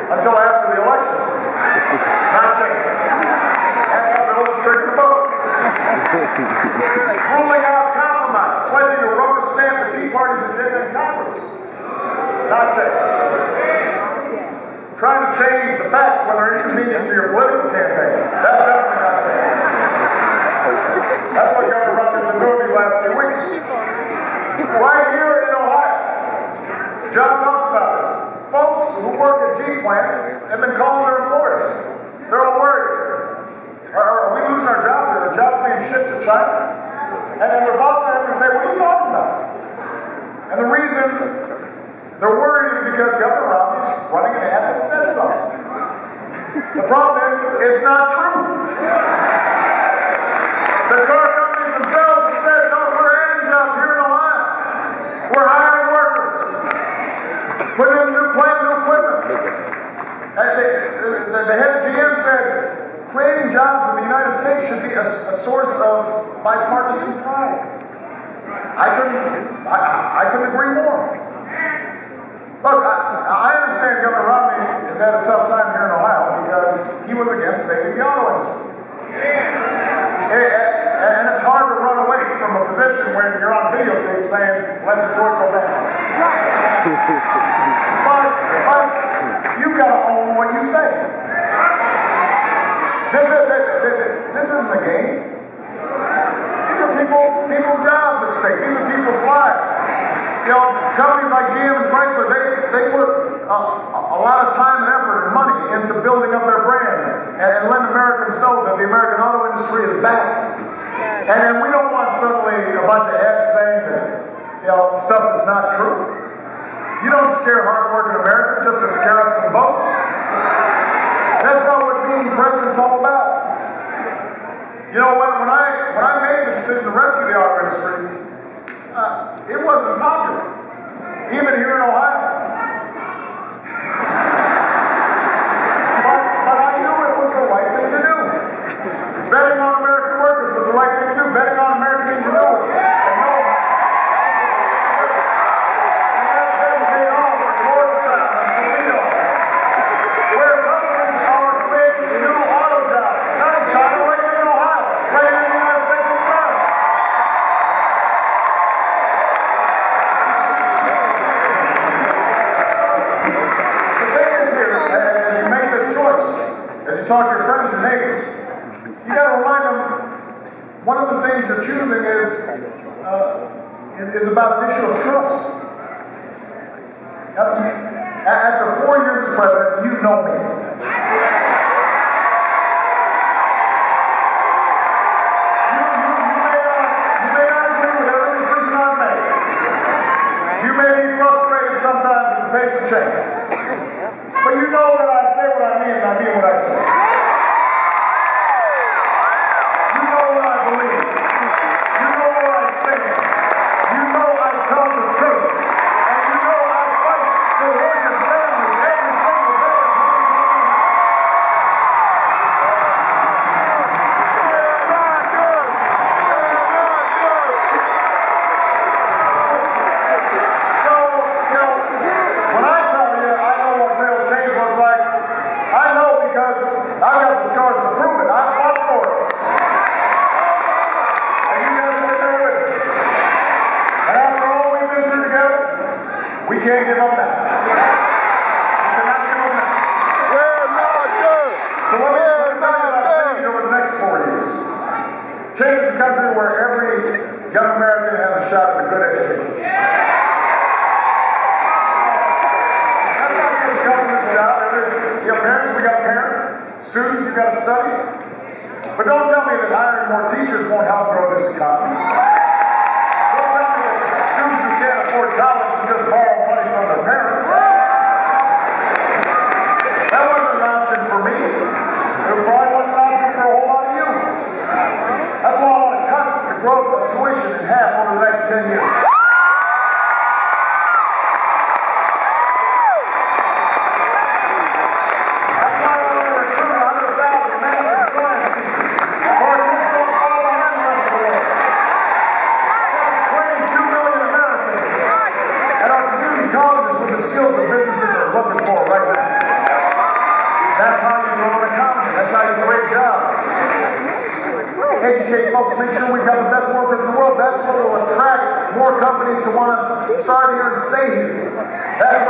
until after the election. Not changing. And that's the oldest trick in the book. Ruling out compromise, pledging to rubber stamp the Tea Party's agenda in Congress. Not changing. Trying to change the facts when they're inconvenient to your political campaign. That's definitely not changing. That's what Governor Romney's been doing these last few weeks. Right here in Ohio, John talked about this. Folks who work at G plants have been calling their employers. They're all worried. Are we losing our jobs? Are the jobs being shipped to China? And then their boss have to say, what are you talking about? And the reason they're worried is because Governor Romney's running an ad that says something. The problem is, it's not true. The car companies themselves have said, no, we're adding jobs here in Ohio. We're hiring workers. Putting in new plant, new equipment. And the head of GM said, creating jobs in the United States should be a source of bipartisan pride. I couldn't agree more. Look, I understand Governor Romney has had a tough time here in Ohio because he was against saving the auto industry. And it's hard to run away from a position when you're on videotape saying, let Detroit go down. But you've got to own what you say. This isn't a game. These are people's jobs at stake. These are people's lives. You know, companies like GM and Chrysler, they put a lot of time and effort and money into building up their brand and letting Americans know that the American auto industry is back. And then we don't want suddenly a bunch of heads saying that, you know, stuff that's not true. You don't scare hard-working Americans just to scare up some votes. That's not what being president's all about. You know, when I made the decision to rescue the auto industry, it wasn't popular, even here in Ohio. But I knew it was the right thing to do. Betting on American workers was the right thing to do. Betting on American ingenuity. Talk to your friends and neighbors. You got to remind them one of the things you're choosing is about an issue of trust. Now, after 4 years as president, you know me. You may not agree with every decision I've made. You may be frustrated sometimes at the pace of change. But you know that I say what I mean and I mean what I say. You know what I believe. You know where I stand. You know I tell the truth. And you know I fight for working families every single day. So, you know, when I tell you I know what real change looks like, I know because I've got the scars to prove it. I fought for it. And you guys have been there with me. And after all we've been through together, we can't give up now. We cannot give up now. So let me tell you about change over the next 4 years. Change the country where every young American has a shot at a good education. That's not just a government job. You have parents, we got to parent. Students, you got to study. But don't tell me that hiring more teachers won't help grow this economy. Don't tell me that students who can't afford college should just borrow money from their parents. That wasn't an option for me. It probably wasn't an option for a whole lot of you. That's why I want to cut the growth of tuition in half over the next 10 years. educate folks, make sure we've got the best workers in the world. That's what will attract more companies to want to start here and stay here. That's what